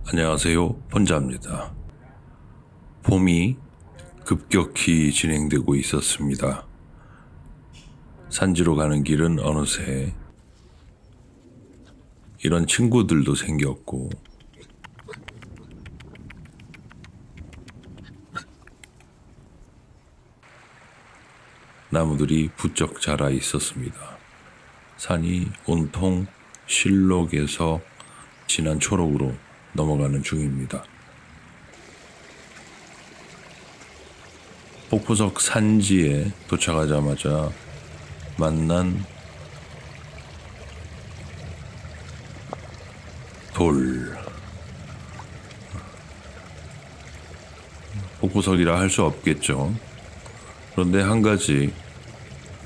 안녕하세요. 본자입니다. 봄이 급격히 진행되고 있었습니다. 산지로 가는 길은 어느새 이런 친구들도 생겼고 나무들이 부쩍 자라 있었습니다. 산이 온통 실록에서 진한 초록으로 넘어가는 중입니다. 폭포석 산지에 도착하자마자 만난 돌. 폭포석이라 할 수 없겠죠. 그런데 한 가지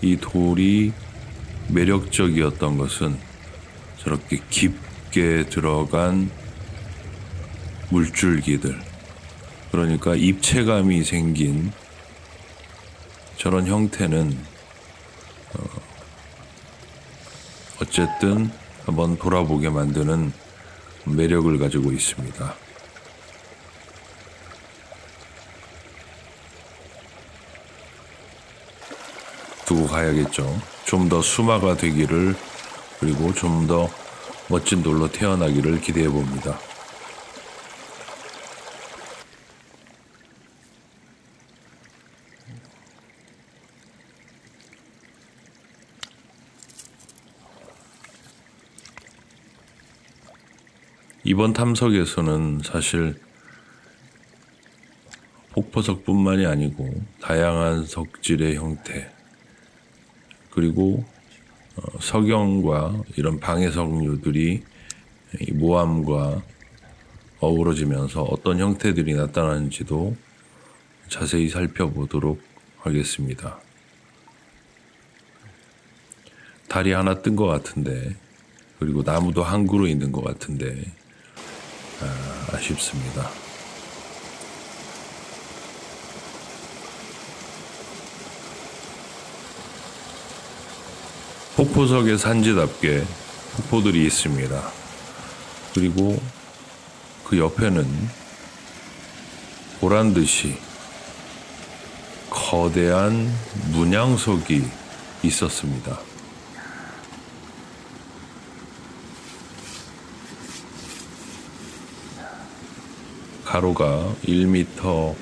이 돌이 매력적이었던 것은 저렇게 깊게 들어간 물줄기들, 그러니까 입체감이 생긴 저런 형태는 어쨌든 한번 돌아보게 만드는 매력을 가지고 있습니다. 두고 가야겠죠. 좀 더 수마가 되기를, 그리고 좀 더 멋진 돌로 태어나기를 기대해 봅니다. 이번 탐석에서는 사실 폭포석뿐만이 아니고 다양한 석질의 형태, 그리고 석영과 이런 방해석류들이 모암과 어우러지면서 어떤 형태들이 나타나는지도 자세히 살펴보도록 하겠습니다. 달이 하나 뜬 것 같은데, 그리고 나무도 한 그루 있는 것 같은데 아쉽습니다. 폭포석의 산지답게 폭포들이 있습니다. 그리고 그 옆에는 보란듯이 거대한 문양석이 있었습니다. 가로가 1m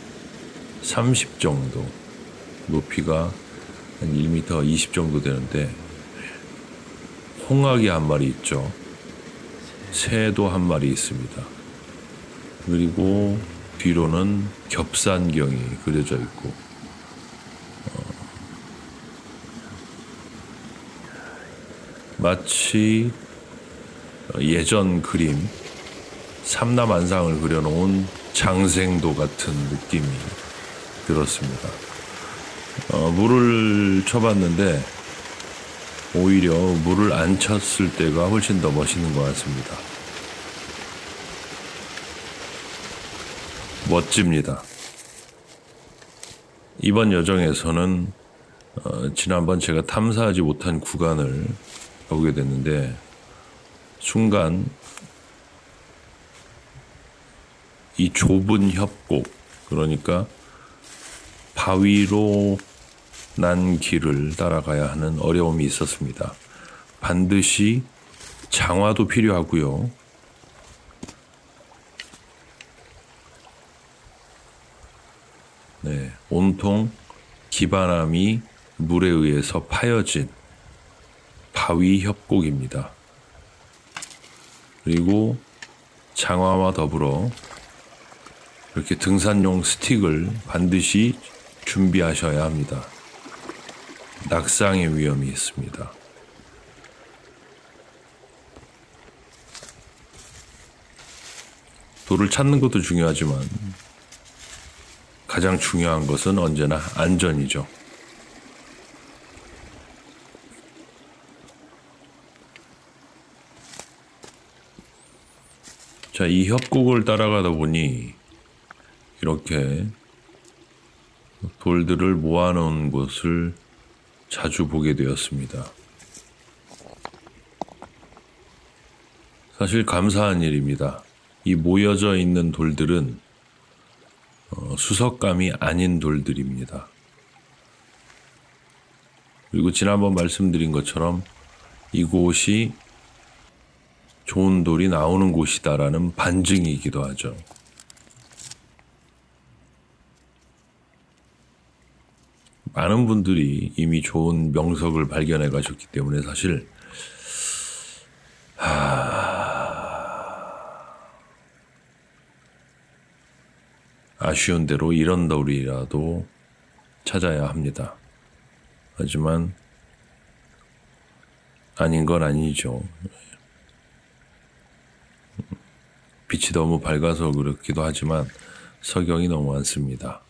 30 정도, 높이가 한 1m 20 정도 되는데 홍학이 한 마리 있죠. 새도 한 마리 있습니다. 그리고 뒤로는 겹산경이 그려져 있고 마치 예전 그림 삼라만상을 그려놓은 장생도 같은 느낌이 들었습니다. 물을 쳐봤는데 오히려 물을 안 쳤을 때가 훨씬 더 멋있는 것 같습니다. 멋집니다. 이번 여정에서는 지난번 제가 탐사하지 못한 구간을 가보게 됐는데, 순간 이 좁은 협곡, 그러니까 바위로 난 길을 따라가야 하는 어려움이 있었습니다. 반드시 장화도 필요하고요. 온통 기반함이 물에 의해서 파여진 바위 협곡입니다. 그리고 장화와 더불어 이렇게 등산용 스틱을 반드시 준비하셔야 합니다. 낙상의 위험이 있습니다. 돌을 찾는 것도 중요하지만 가장 중요한 것은 언제나 안전이죠. 자, 이 협곡을 따라가다 보니 이렇게 돌들을 모아놓은 곳을 자주 보게 되었습니다. 사실 감사한 일입니다. 이 모여져 있는 돌들은 수석감이 아닌 돌들입니다. 그리고 지난번 말씀드린 것처럼 이곳이 좋은 돌이 나오는 곳이다라는 반증이기도 하죠. 많은 분들이 이미 좋은 명석을 발견해 가셨기 때문에 사실 아쉬운 대로 이런 돌이라도 찾아야 합니다. 하지만 아닌 건 아니죠. 빛이 너무 밝아서 그렇기도 하지만 석영이 너무 많습니다.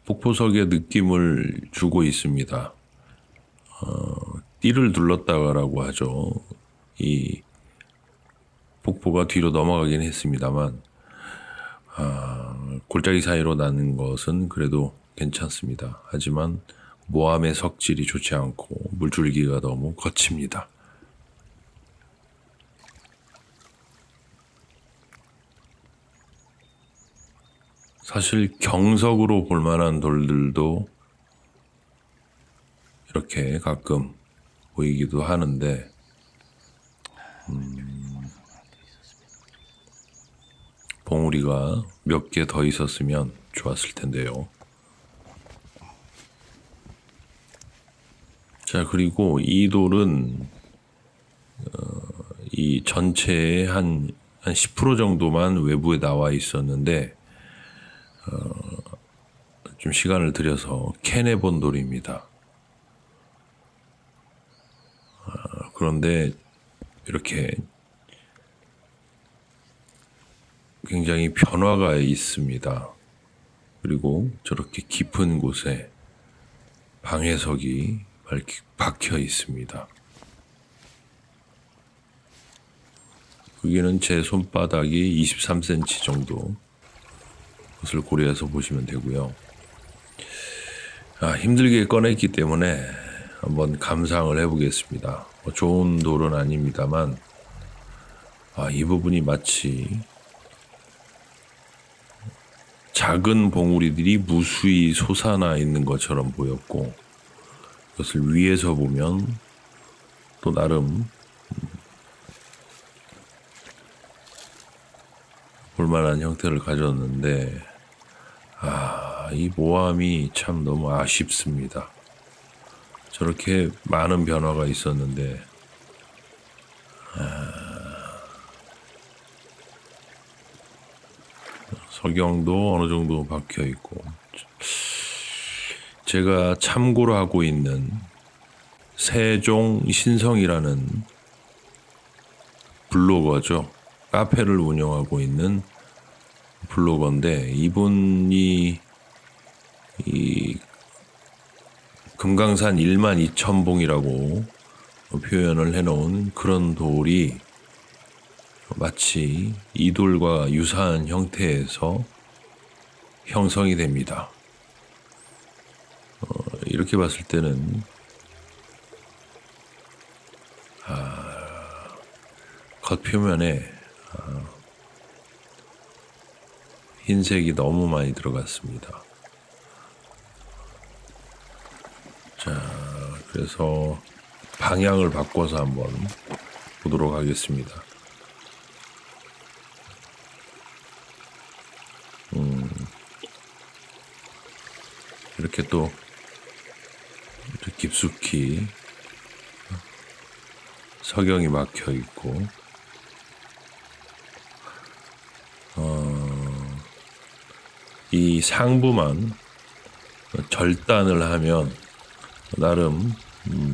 폭포석의 느낌을 주고 있습니다. 띠를 둘렀다라고 하죠. 이 폭포가 뒤로 넘어가긴 했습니다만 골짜기 사이로 나는 것은 그래도 괜찮습니다. 하지만 모함의 석질이 좋지 않고 물줄기가 너무 거칩니다. 사실 경석으로 볼 만한 돌들도 이렇게 가끔 보이기도 하는데 봉우리가 몇 개 더 있었으면 좋았을 텐데요. 자, 그리고 이 돌은 이 전체의 한 10% 정도만 외부에 나와 있었는데 좀 시간을 들여서 캐내본 돌입니다. 그런데 이렇게 굉장히 변화가 있습니다. 그리고 저렇게 깊은 곳에 방해석이 박혀 있습니다. 여기는 제 손바닥이 23cm 정도 것을 고려해서 보시면 되고요. 힘들게 꺼냈기 때문에 한번 감상을 해보겠습니다. 좋은 돌은 아닙니다만 이 부분이 마치 작은 봉우리들이 무수히 솟아나 있는 것처럼 보였고 그것을 위에서 보면 또 나름 볼만한 형태를 가졌는데 이 모함이 참 너무 아쉽습니다. 저렇게 많은 변화가 있었는데 석영도 어느 정도 박혀 있고 제가 참고로 하고 있는 세종신성이라는 블로거죠. 카페를 운영하고 있는 블로거인데 이분이 이 금강산 12,000봉이라고 표현을 해놓은 그런 돌이 마치 이 돌과 유사한 형태에서 형성이 됩니다. 이렇게 봤을 때는 겉표면에 흰색이 너무 많이 들어갔습니다. 자, 그래서 방향을 바꿔서 한번 보도록 하겠습니다. 이렇게 또 깊숙이 석영이 막혀 있고 이 상부만 절단을 하면 나름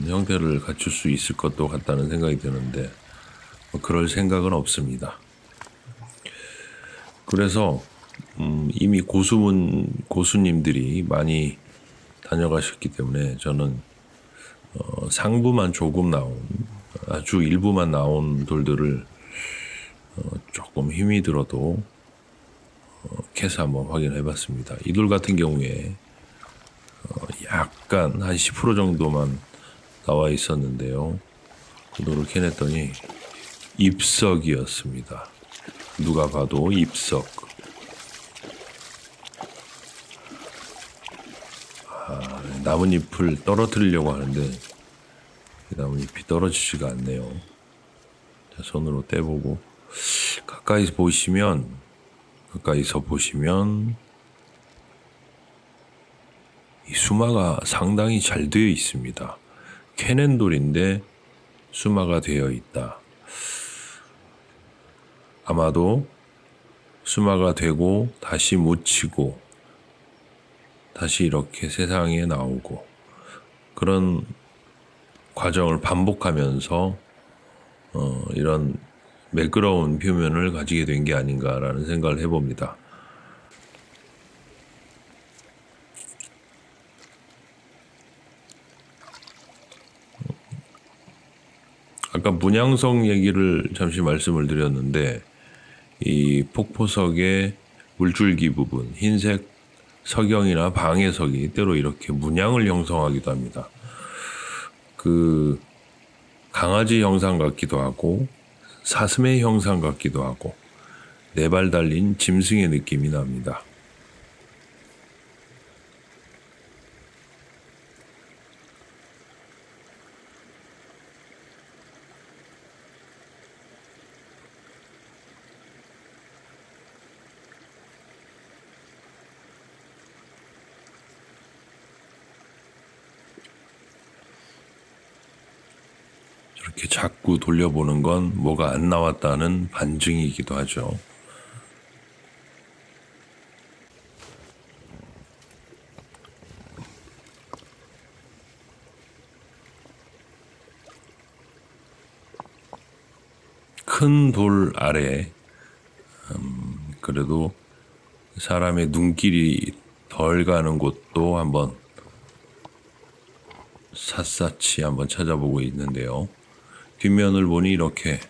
형태를 갖출 수 있을 것도 같다는 생각이 드는데 그럴 생각은 없습니다. 그래서 이미 고수님들이 많이 다녀가셨기 때문에 저는 상부만 조금 나온 아주 일부만 나온 돌들을 조금 힘이 들어도 캐서 한번 확인해 봤습니다. 이 돌 같은 경우에 약간 한 10% 정도만 나와 있었는데요. 그 돌을 캐냈더니 잎석이었습니다. 누가 봐도 잎석. 나뭇잎을 떨어뜨리려고 하는데 나뭇잎이 떨어지지가 않네요. 자, 손으로 떼보고 가까이서 보시면 이 수마가 상당히 잘 되어 있습니다. 캐낸 돌인데 수마가 되어 있다. 아마도 수마가 되고 다시 묻히고 다시 이렇게 세상에 나오고 그런 과정을 반복하면서 이런 매끄러운 표면을 가지게 된 게 아닌가라는 생각을 해봅니다. 아까 문양석 얘기를 잠시 말씀을 드렸는데 이 폭포석의 물줄기 부분, 흰색 석영이나 방해석이 때로 이렇게 문양을 형성하기도 합니다. 그 강아지 형상 같기도 하고 사슴의 형상 같기도 하고 네 발 달린 짐승의 느낌이 납니다. 이렇게 자꾸 돌려보는 건 뭐가 안 나왔다는 반증이기도 하죠. 큰 돌 아래 그래도 사람의 눈길이 덜 가는 곳도 한번 샅샅이 한번 찾아보고 있는데요. 뒷면을 보니 이렇게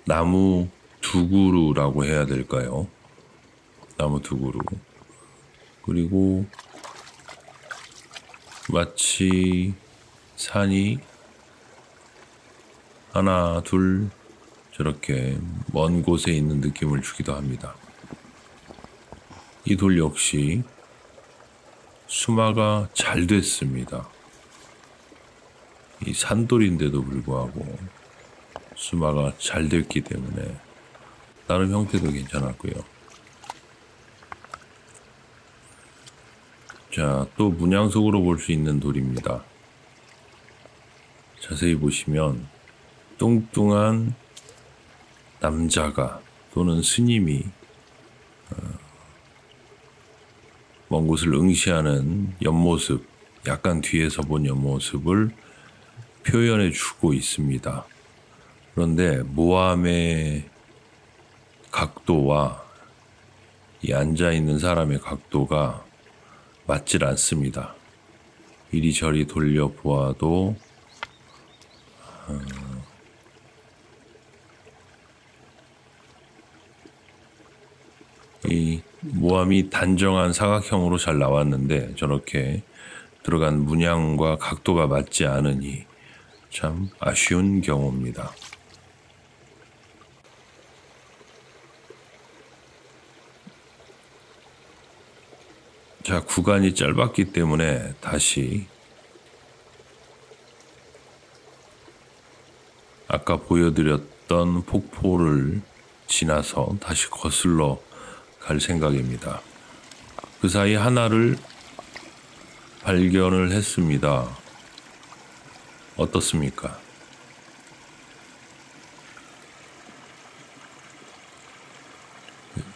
나무 두그루라고 해야 될까요? 나무 두그루. 그리고 마치 산이 하나, 둘 저렇게 먼 곳에 있는 느낌을 주기도 합니다. 이 돌 역시 수마가 잘 됐습니다. 이 산돌인데도 불구하고 수마가 잘 됐기 때문에 나름 형태도 괜찮았고요. 자, 또 문양석으로 볼 수 있는 돌입니다. 자세히 보시면 뚱뚱한 남자가 또는 스님이 먼 곳을 응시하는 옆모습, 약간 뒤에서 본 옆모습을 표현해 주고 있습니다. 그런데 모함의 각도와 이 앉아있는 사람의 각도가 맞질 않습니다. 이리저리 돌려보아도 이 모함이 단정한 사각형으로 잘 나왔는데 저렇게 들어간 문양과 각도가 맞지 않으니 참 아쉬운 경우입니다. 자, 구간이 짧았기 때문에 다시 아까 보여드렸던 폭포를 지나서 다시 거슬러 갈 생각입니다. 그 사이 하나를 발견을 했습니다. 어떻습니까?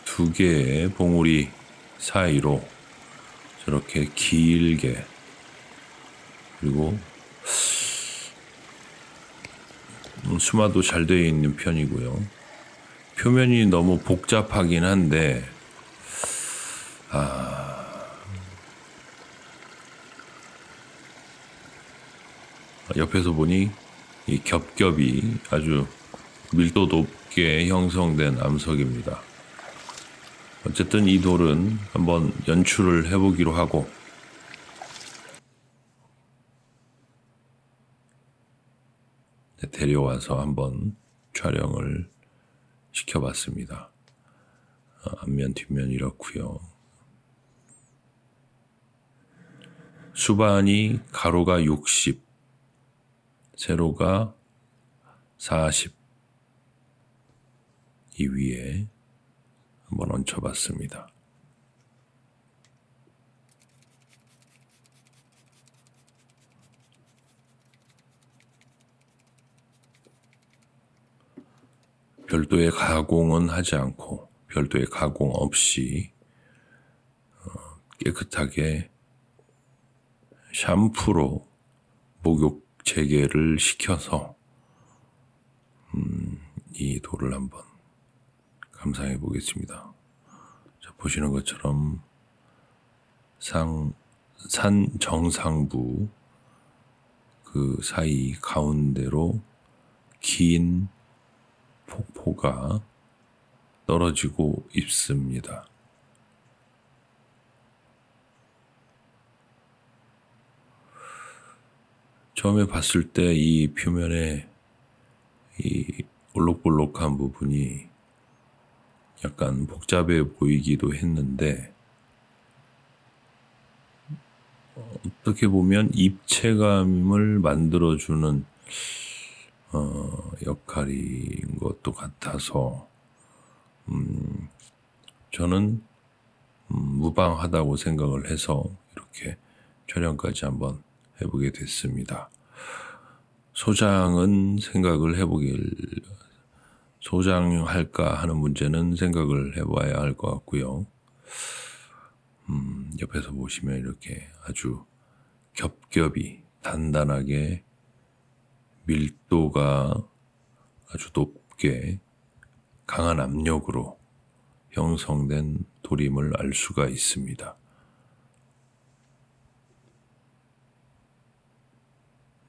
두 개의 봉우리 사이로 저렇게 길게 그리고 수마도 잘 되어 있는 편이고요. 표면이 너무 복잡하긴 한데 옆에서 보니 이 겹겹이 아주 밀도 높게 형성된 암석입니다. 어쨌든 이 돌은 한번 연출을 해보기로 하고 데려와서 한번 촬영을 시켜봤습니다. 앞면 뒷면 이렇고요. 수반이 가로가 60, 세로가 40 이 위에 한번 얹혀봤습니다. 별도의 가공은 하지 않고 별도의 가공 없이 깨끗하게 샴푸로 목욕 재개를 시켜서 이 돌을 한번 감상해 보겠습니다. 자, 보시는 것처럼 산 정상부 그 사이 가운데로 긴 폭포가 떨어지고 있습니다. 처음에 봤을 때 이 표면에 이 볼록볼록한 부분이 약간 복잡해 보이기도 했는데 어떻게 보면 입체감을 만들어주는 역할인 것도 같아서 저는 무방하다고 생각을 해서 이렇게 촬영까지 한번 해보게 됐습니다. 소장은 소장할까 하는 문제는 생각을 해봐야 할 것 같고요. 옆에서 보시면 이렇게 아주 겹겹이 단단하게 밀도가 아주 높게 강한 압력으로 형성된 돌임을 알 수가 있습니다.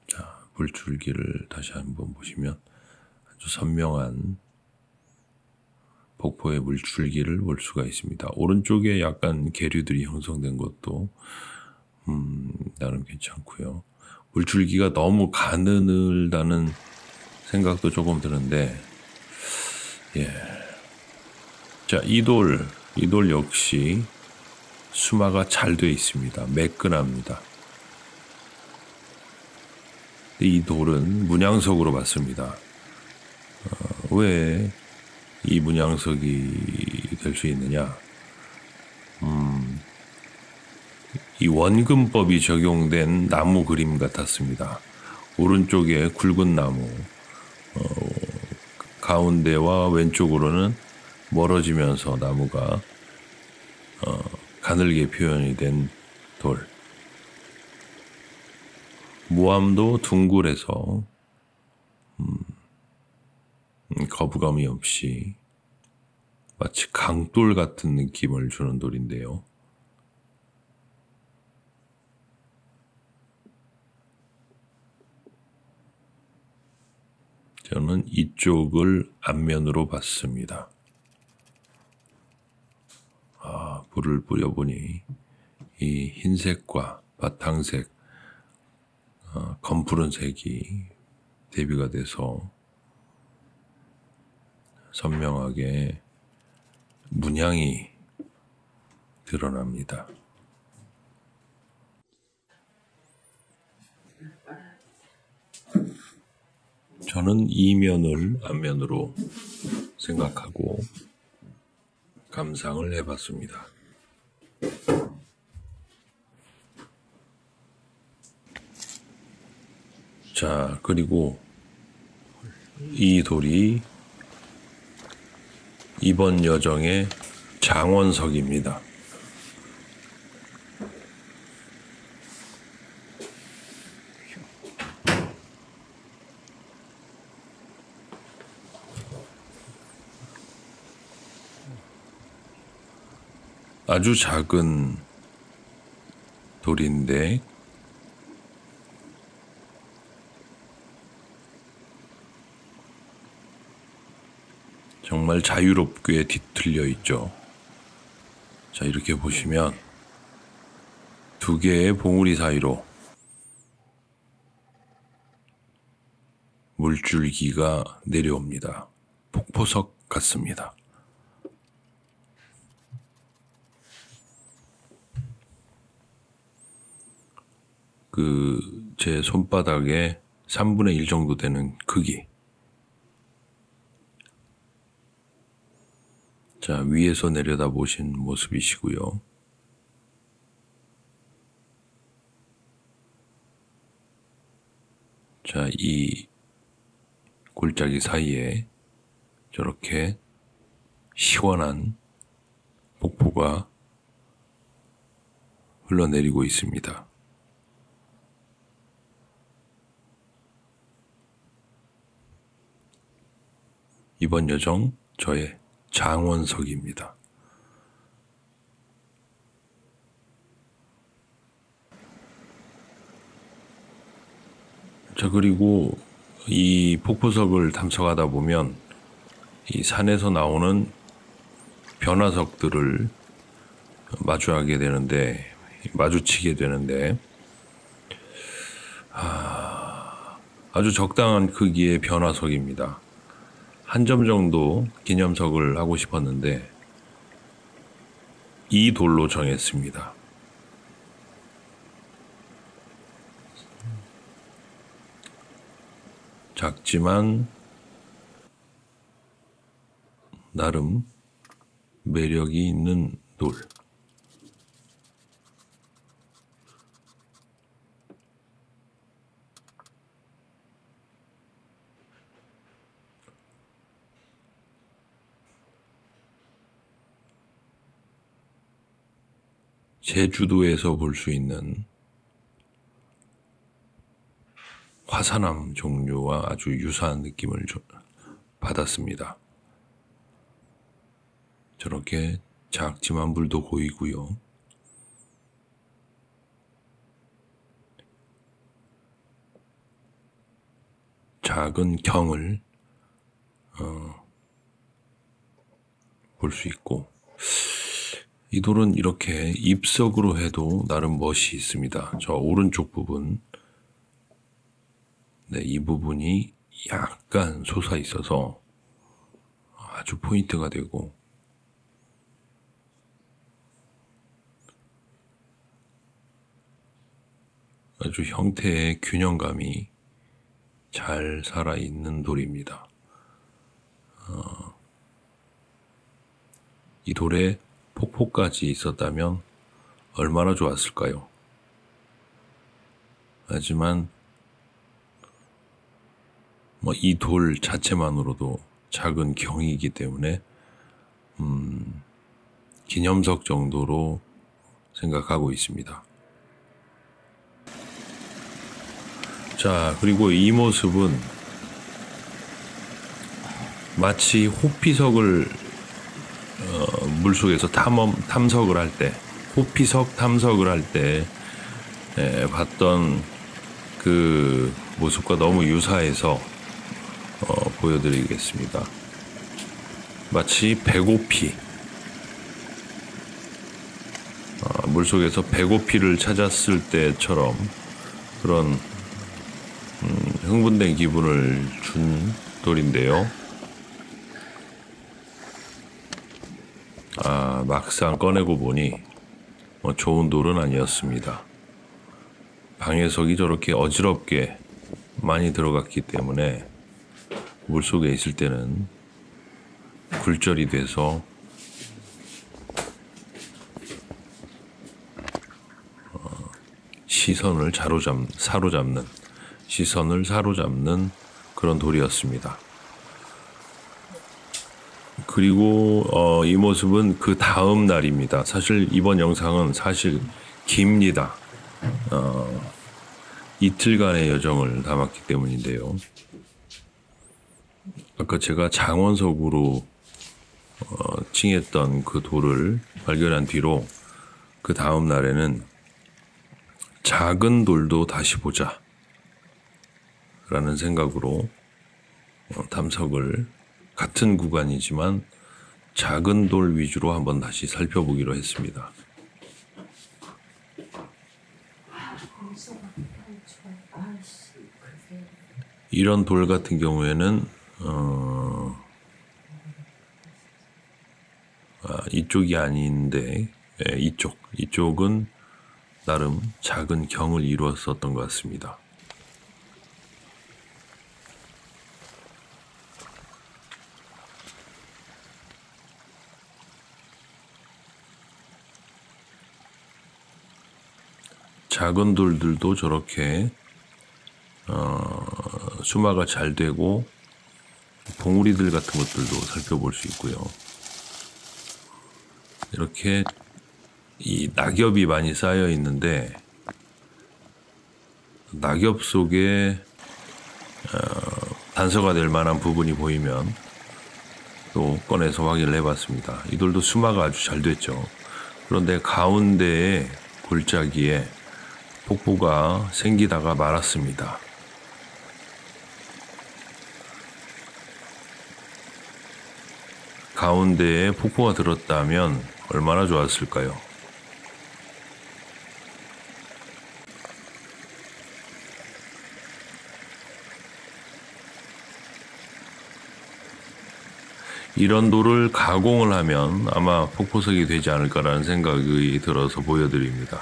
자, 물줄기를 다시 한번 보시면 아주 선명한 폭포의 물줄기를 볼 수가 있습니다. 오른쪽에 약간 계류들이 형성된 것도 나름 괜찮고요. 물줄기가 너무 가느다는 생각도 조금 드는데, 예. 자, 이 돌 역시 수마가 잘 되어 있습니다. 매끈합니다. 이 돌은 문양석으로 봤습니다. 왜 이 문양석이 될 수 있느냐? 이 원근법이 적용된 나무 그림 같았습니다. 오른쪽에 굵은 나무, 가운데와 왼쪽으로는 멀어지면서 나무가 가늘게 표현이 된 돌. 모함도 둥글해서 거부감이 없이 마치 강돌 같은 느낌을 주는 돌인데요. 저는 이쪽을 앞면으로 봤습니다. 불을 뿌려보니 이 흰색과 바탕색, 검푸른색이 대비가 돼서 선명하게 문양이 드러납니다. 저는 이면을 앞면으로 생각하고 감상을 해봤습니다. 자, 그리고 이 돌이 이번 여정의 장원석입니다. 아주 작은 돌인데 정말 자유롭게 뒤틀려 있죠. 자, 이렇게 보시면 두 개의 봉우리 사이로 물줄기가 내려옵니다. 폭포석 같습니다. 제 손바닥의 3분의 1 정도 되는 크기. 자, 위에서 내려다 보신 모습이시고요. 자, 이 골짜기 사이에 저렇게 시원한 폭포가 흘러내리고 있습니다. 이번 여정 저의 장원석입니다. 자, 그리고 이 폭포석을 탐색하다 보면 이 산에서 나오는 변화석들을 마주치게 되는데, 아주 적당한 크기의 변화석입니다. 한 점 정도 기념석을 하고 싶었는데 이 돌로 정했습니다. 작지만 나름 매력이 있는 돌. 제주도에서 볼 수 있는 화산암 종류와 아주 유사한 느낌을 받았습니다. 저렇게 작지만 물도 고이고요. 작은 경을 볼 수 있고, 이 돌은 이렇게 잎석으로 해도 나름 멋이 있습니다. 저 오른쪽 부분, 네, 이 부분이 약간 솟아 있어서 아주 포인트가 되고, 아주 형태의 균형감이 잘 살아있는 돌입니다. 이 돌에 폭포까지 있었다면 얼마나 좋았을까요? 하지만 이 돌 자체만으로도 작은 경이기 때문에 기념석 정도로 생각하고 있습니다. 자, 그리고 이 모습은 마치 호피석을 물속에서 탐석을 할 때, 호피석 탐석을 할 때 봤던 그 모습과 너무 유사해서 보여드리겠습니다. 마치 배고피, 물속에서 배고피를 찾았을 때처럼 그런 흥분된 기분을 준 돌인데요. 막상 꺼내고 보니 좋은 돌은 아니었습니다. 방해석이 저렇게 어지럽게 많이 들어갔기 때문에 물속에 있을 때는 굴절이 돼서 시선을 사로잡는 그런 돌이었습니다. 그리고 이 모습은 그 다음 날입니다. 사실 이번 영상은 깁니다. 이틀간의 여정을 담았기 때문인데요. 아까 제가 장원석으로 칭했던 그 돌을 발견한 뒤로 그 다음 날에는 작은 돌도 다시 보자 라는 생각으로 탐석을, 같은 구간이지만 작은 돌 위주로 한번 다시 살펴보기로 했습니다. 이런 돌 같은 경우에는 이쪽이 아닌데 이쪽은 나름 작은 경을 이루었었던 것 같습니다. 작은 돌들도 저렇게 수마가 잘 되고 봉우리들 같은 것들도 살펴볼 수 있고요. 이렇게 이 낙엽이 많이 쌓여 있는데 낙엽 속에 단서가 될 만한 부분이 보이면 또 꺼내서 확인을 해봤습니다. 이 돌도 수마가 아주 잘 됐죠. 그런데 가운데에 골짜기에 폭포가 생기다가 말았습니다. 가운데에 폭포가 들었다면 얼마나 좋았을까요? 이런 돌을 가공을 하면 아마 폭포석이 되지 않을까라는 생각이 들어서 보여드립니다.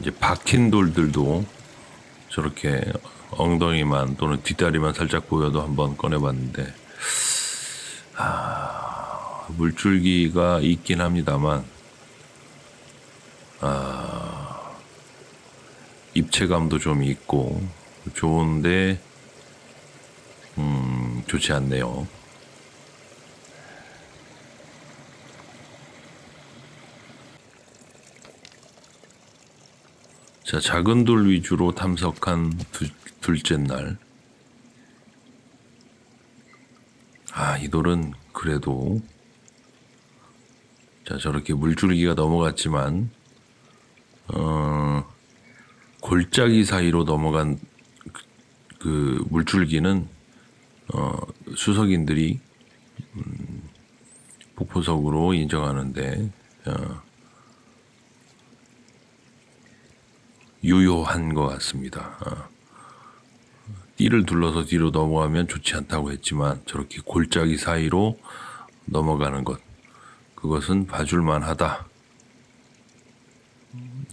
이제 박힌 돌들도 저렇게 엉덩이만 또는 뒷다리만 살짝 보여도 한번 꺼내봤는데 물줄기가 있긴 합니다만 입체감도 좀 있고 좋은데 좋지 않네요. 자, 작은 돌 위주로 탐색한 둘째 날. 이 돌은 그래도 자, 저렇게 물줄기가 넘어갔지만 골짜기 사이로 넘어간 그 물줄기는 수석인들이 폭포석으로 인정하는데 유효한 것 같습니다. 띠를 둘러서 뒤로 넘어가면 좋지 않다고 했지만 저렇게 골짜기 사이로 넘어가는 것, 그것은 봐줄만 하다.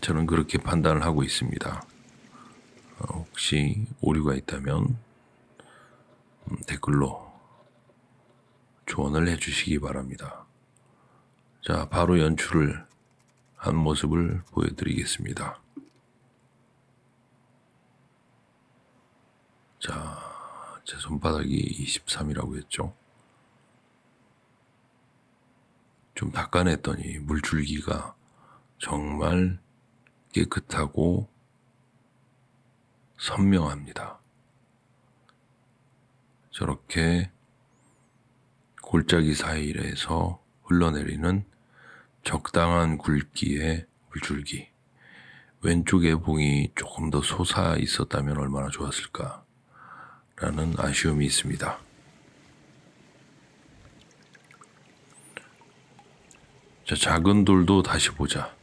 저는 그렇게 판단을 하고 있습니다. 혹시 오류가 있다면 댓글로 조언을 해주시기 바랍니다. 자, 바로 연출을 한 모습을 보여드리겠습니다. 자, 제 손바닥이 23이라고 했죠. 좀 닦아냈더니 물줄기가 정말 깨끗하고 선명합니다. 저렇게 골짜기 사이에서 흘러내리는 적당한 굵기의 물줄기. 왼쪽에 봉이 조금 더 솟아 있었다면 얼마나 좋았을까 라는 아쉬움이 있습니다. 자, 작은 돌도 다시 보자.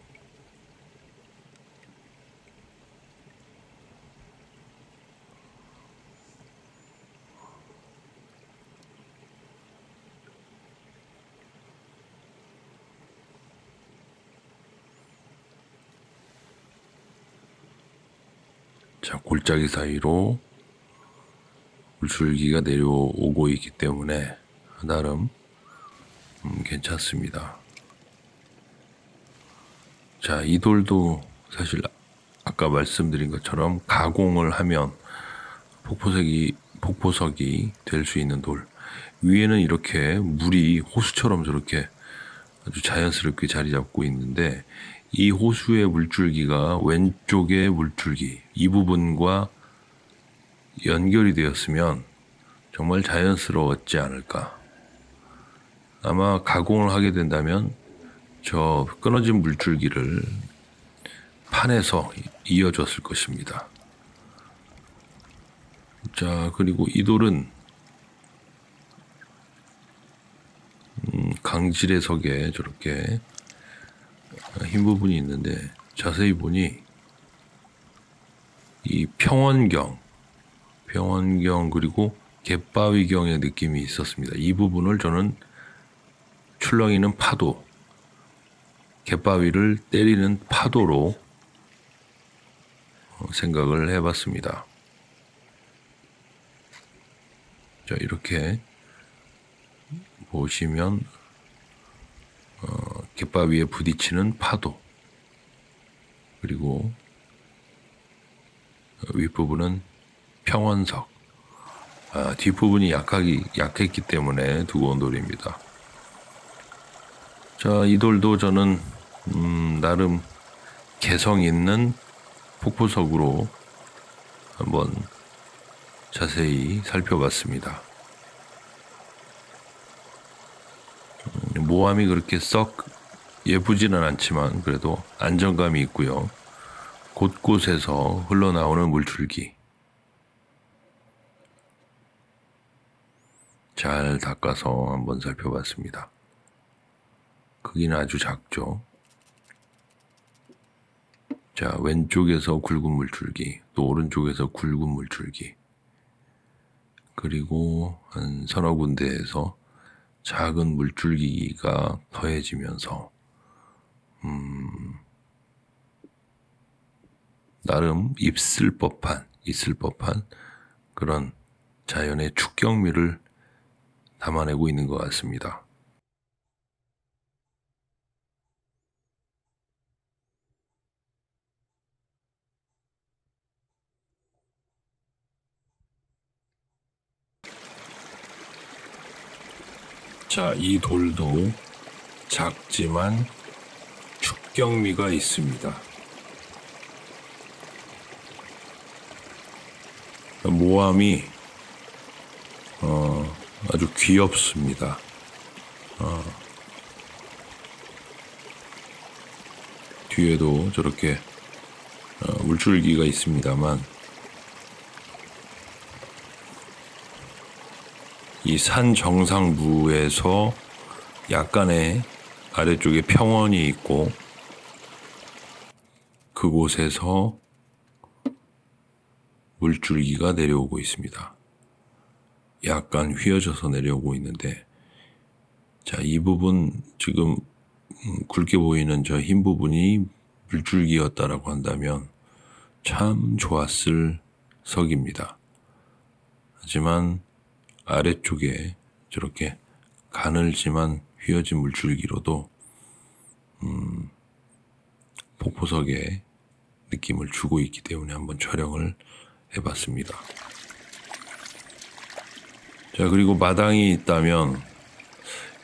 자, 골짜기 사이로 물줄기가 내려오고 있기 때문에 나름 괜찮습니다. 자, 이 돌도 사실 아까 말씀드린 것처럼 가공을 하면 폭포석이 될 수 있는 돌. 위에는 이렇게 물이 호수처럼 저렇게 아주 자연스럽게 자리 잡고 있는데 이 호수의 물줄기가 왼쪽의 물줄기 이 부분과 연결이 되었으면 정말 자연스러웠지 않을까. 아마 가공을 하게 된다면 저 끊어진 물줄기를 판에서 이어줬을 것입니다. 자, 그리고 이 돌은 강질의 석에 저렇게 흰 부분이 있는데 자세히 보니 이 평원경 그리고 갯바위경의 느낌이 있었습니다. 이 부분을 저는 출렁이는 파도, 갯바위를 때리는 파도로 생각을 해봤습니다. 자, 이렇게 보시면 갯바위에 부딪히는 파도, 그리고 윗부분은 평원석, 뒷부분이 약했기 때문에 두꺼운 돌입니다. 자, 이 돌도 저는 나름 개성 있는 폭포석으로 한번 자세히 살펴봤습니다. 모함이 그렇게 썩 예쁘지는 않지만 그래도 안정감이 있고요. 곳곳에서 흘러나오는 물줄기 잘 닦아서 한번 살펴봤습니다. 크기는 아주 작죠. 자, 왼쪽에서 굵은 물줄기, 또 오른쪽에서 굵은 물줄기, 그리고 한 서너 군데에서 작은 물줄기가 더해지면서 나름 있을 법한 그런 자연의 축경미를 담아내고 있는 것 같습니다. 자, 이 돌도 작지만 축경미가 있습니다. 모함이 아주 귀엽습니다. 뒤에도 저렇게 물줄기가 있습니다만 이 산 정상부에서 약간의 아래쪽에 평원이 있고 그곳에서 물줄기가 내려오고 있습니다. 약간 휘어져서 내려오고 있는데, 자, 이 부분 지금 굵게 보이는 저 흰 부분이 물줄기였다라고 한다면 참 좋았을 석입니다. 하지만 아래쪽에 저렇게 가늘지만 휘어진 물줄기로도 폭포석의 느낌을 주고 있기 때문에 한번 촬영을 해봤습니다. 자, 그리고 마당이 있다면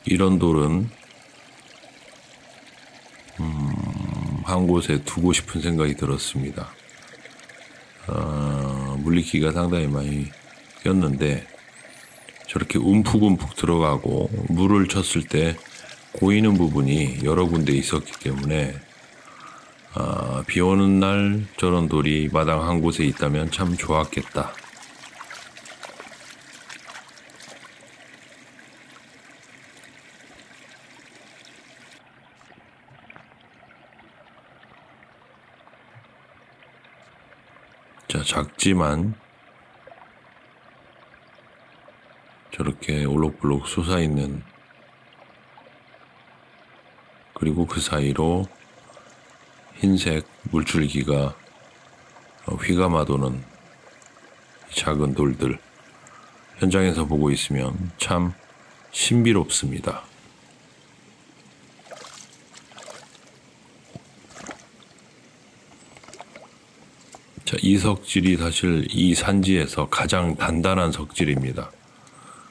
이런 돌은 한 곳에 두고 싶은 생각이 들었습니다. 물리기가 상당히 많이 꼈는데 저렇게 움푹움푹 들어가고 물을 쳤을 때 고이는 부분이 여러 군데 있었기 때문에 비 오는 날 저런 돌이 마당 한 곳에 있다면 참 좋았겠다. 자, 작지만 저렇게 올록블록 솟아있는, 그리고 그 사이로 흰색 물줄기가 휘감아도는 작은 돌들, 현장에서 보고 있으면 참 신비롭습니다. 자, 이 석질이 사실 이 산지에서 가장 단단한 석질입니다.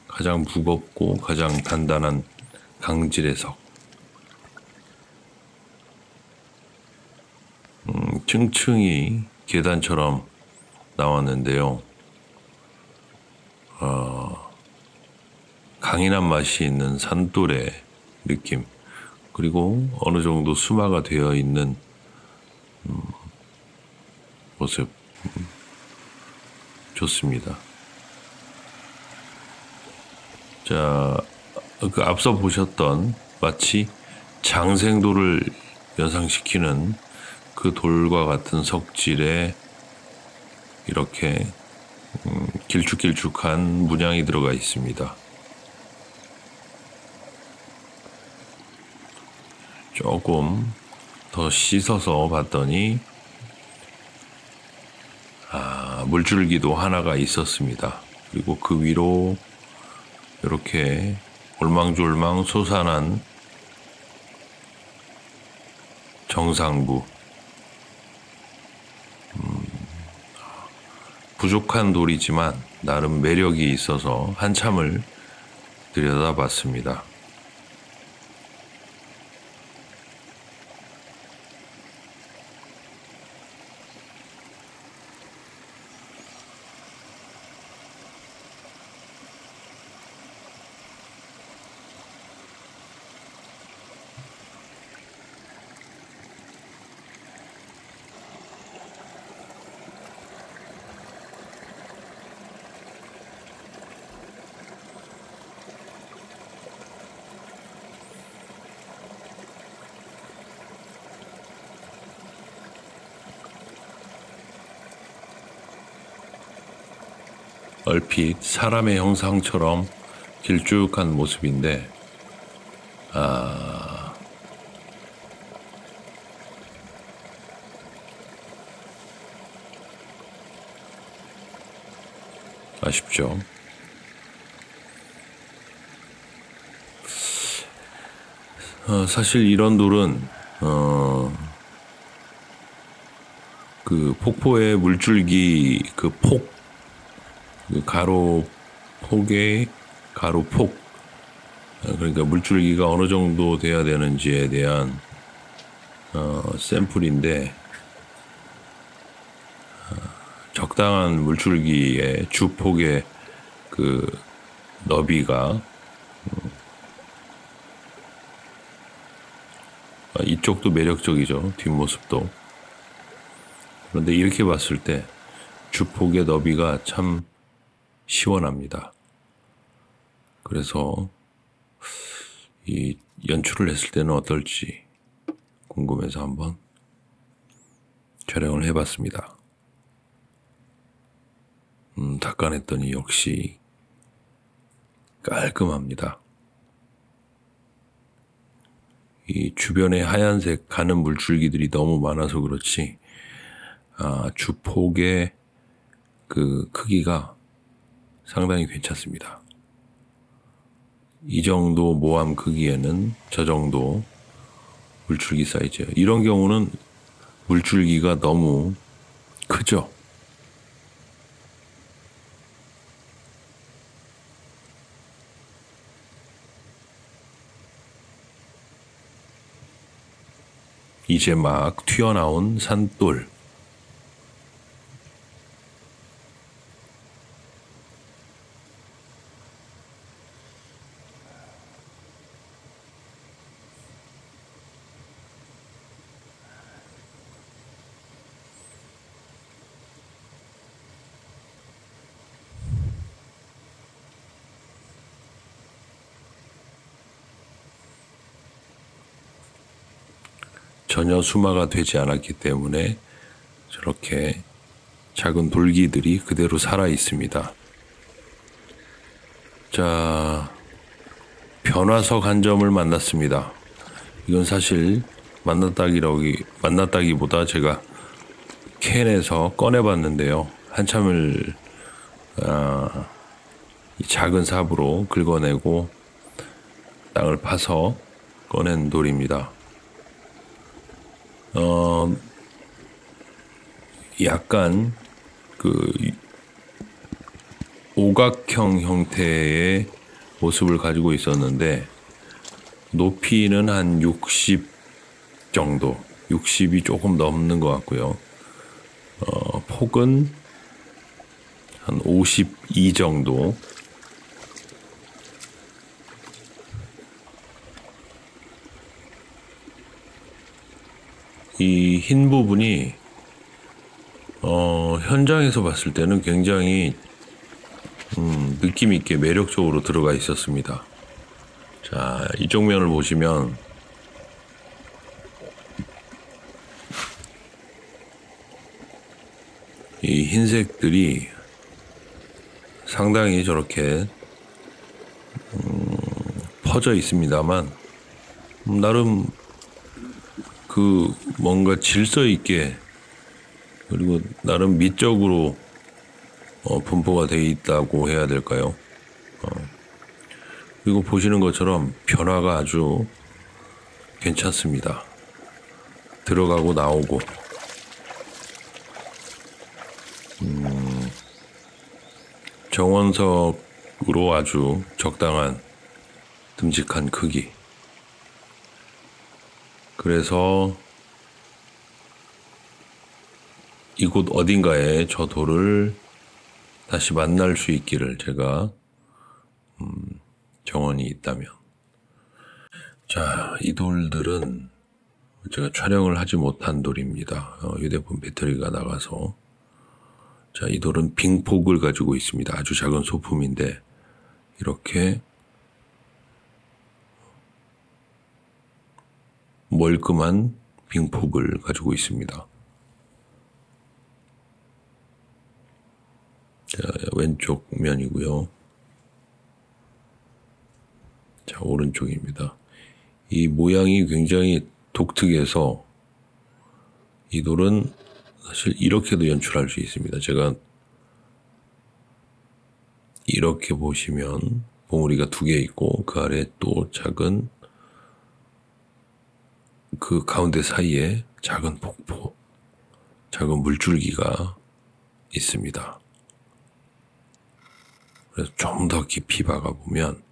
가장 무겁고 가장 단단한 강질의 석. 층층이 계단처럼 나왔는데요. 강인한 맛이 있는 산돌의 느낌, 그리고 어느 정도 수마가 되어 있는 모습 좋습니다. 자, 그 앞서 보셨던 마치 장생돌을 연상시키는 그 돌과 같은 석질에 이렇게 길쭉길쭉한 문양이 들어가 있습니다. 조금 더 씻어서 봤더니 물줄기도 하나가 있었습니다. 그리고 그 위로 이렇게 올망졸망 솟아난 정상부, 부족한 돌이지만 나름 매력이 있어서 한참을 들여다봤습니다. 얼핏 사람의 형상처럼 길쭉한 모습인데, 아쉽죠. 사실 이런 돌은 그 폭포의 물줄기 그 가로폭의 가로폭, 그러니까 물줄기가 어느 정도 돼야 되는지에 대한 샘플인데, 적당한 물줄기의 주폭의 그 너비가 이쪽도 매력적이죠. 뒷모습도. 그런데 이렇게 봤을 때 주폭의 너비가 참 시원합니다. 그래서 이 연출을 했을 때는 어떨지 궁금해서 한번 촬영을 해봤습니다. 닦아냈더니 역시 깔끔합니다. 이 주변에 하얀색 가는 물줄기들이 너무 많아서 그렇지, 주폭의 그 크기가 상당히 괜찮습니다. 이 정도 모함 크기에는 저 정도 물줄기 사이즈예요. 이런 경우는 물줄기가 너무 크죠. 이제 막 튀어나온 산돌. 전혀 수마가 되지 않았기 때문에 저렇게 작은 돌기들이 그대로 살아 있습니다. 자, 변화석 한 점을 만났습니다. 이건 사실 만났다기보다 제가 캔에서 꺼내봤는데요. 한참을 이 작은 삽으로 긁어내고 땅을 파서 꺼낸 돌입니다. 약간 그 오각형 형태의 모습을 가지고 있었는데, 높이는 한 60 정도, 60이 조금 넘는 것 같고요. 폭은 한 52 정도. 이 흰 부분이 현장에서 봤을 때는 굉장히 느낌 있게 매력적으로 들어가 있었습니다. 자, 이쪽 면을 보시면 이 흰색들이 상당히 저렇게 퍼져 있습니다만 나름 그 뭔가 질서 있게 그리고 나름 미적으로 분포가 되어 있다고 해야 될까요? 그리고 보시는 것처럼 변화가 아주 괜찮습니다. 들어가고 나오고 정원석으로 아주 적당한 듬직한 크기. 그래서 이곳 어딘가에 저 돌을 다시 만날 수 있기를 제가 정원이 있다면. 자, 이 돌들은 제가 촬영을 하지 못한 돌입니다. 휴대폰 배터리가 나가서. 자, 이 돌은 빙폭을 가지고 있습니다. 아주 작은 소품인데 이렇게 멀끔한 빙폭을 가지고 있습니다. 자, 왼쪽 면이고요. 자, 오른쪽입니다. 이 모양이 굉장히 독특해서 이 돌은 사실 이렇게도 연출할 수 있습니다. 제가 이렇게 보시면 봉우리가 2개 있고 그 아래 또 작은 그 가운데 사이에 작은 폭포, 작은 물줄기가 있습니다. 그래서 좀 더 깊이 박아보면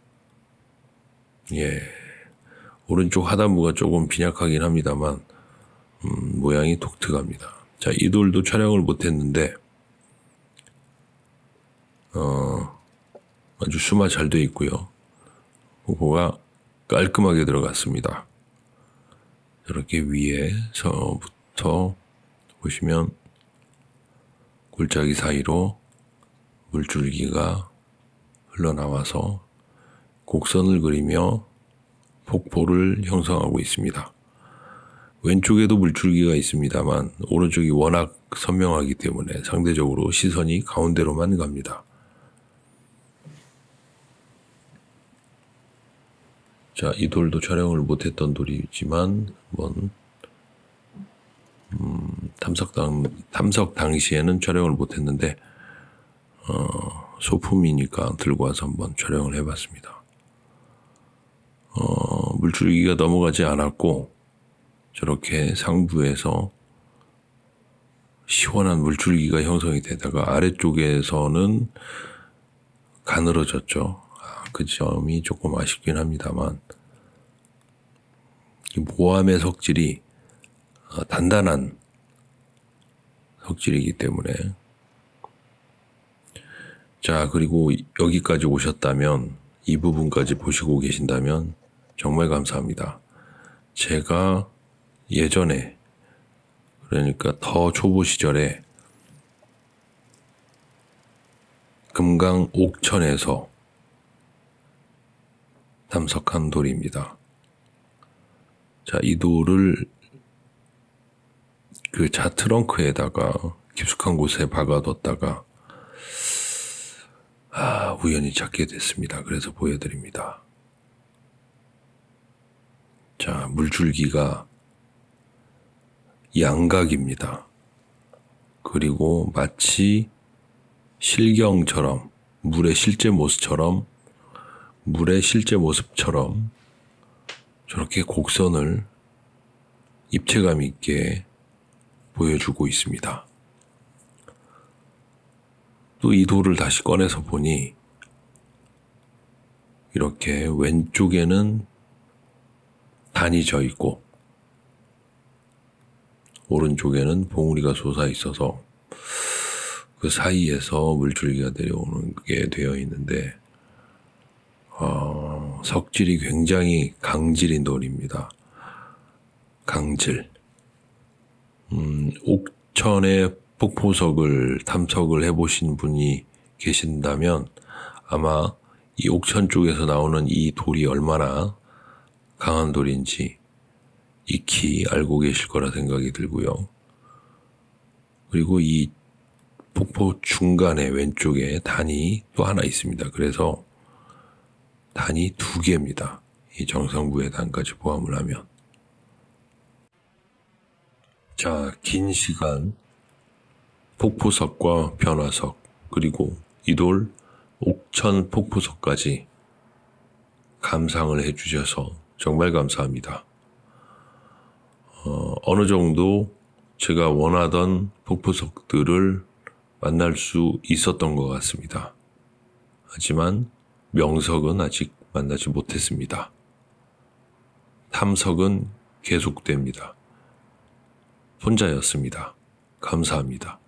오른쪽 하단부가 조금 빈약하긴 합니다만 모양이 독특합니다. 자, 이 돌도 촬영을 못했는데 아주 수마 잘 돼 있고요. 그거가 깔끔하게 들어갔습니다. 이렇게 위에서부터 보시면 골짜기 사이로 물줄기가 흘러나와서 곡선을 그리며 폭포를 형성하고 있습니다. 왼쪽에도 물줄기가 있습니다만 오른쪽이 워낙 선명하기 때문에 상대적으로 시선이 가운데로만 갑니다. 자, 이 돌도 촬영을 못했던 돌이지만 탐석 당시에는 촬영을 못했는데 소품이니까 들고 와서 한번 촬영을 해봤습니다. 물줄기가 넘어가지 않았고 저렇게 상부에서 시원한 물줄기가 형성이 되다가 아래쪽에서는 가늘어졌죠. 그 점이 조금 아쉽긴 합니다만 모함의 석질이 단단한 석질이기 때문에. 자, 그리고 여기까지 오셨다면 이 부분까지 보시고 계신다면 정말 감사합니다. 제가 예전에 그러니까 더 초보 시절에 금강 옥천에서 탐석한 돌입니다. 자, 이 돌을 그 차 트렁크에다가 깊숙한 곳에 박아뒀다가 우연히 찾게 됐습니다. 그래서 보여드립니다. 자, 물줄기가 양각입니다. 그리고 마치 실경처럼 물의 실제 모습처럼 저렇게 곡선을 입체감 있게 보여주고 있습니다. 또 이 돌을 다시 꺼내서 보니 이렇게 왼쪽에는 단이 져 있고 오른쪽에는 봉우리가 솟아 있어서 그 사이에서 물줄기가 내려오는 게 되어 있는데 석질이 굉장히 강질인 돌입니다. 강질. 옥천의 폭포석을 탐석을 해보신 분이 계신다면 아마 이 옥천 쪽에서 나오는 이 돌이 얼마나 강한 돌인지 익히 알고 계실 거라 생각이 들고요. 그리고 이 폭포 중간에 왼쪽에 단이 또 하나 있습니다. 그래서 단이 2개입니다. 이 정상부의 단까지 포함을 하면. 자, 긴 시간 폭포석과 변화석 그리고 이돌 옥천 폭포석까지 감상을 해주셔서 정말 감사합니다. 어느 정도 제가 원하던 폭포석들을 만날 수 있었던 것 같습니다. 하지만 명석은 아직 만나지 못했습니다. 탐석은 계속됩니다. 혼자였습니다. 감사합니다.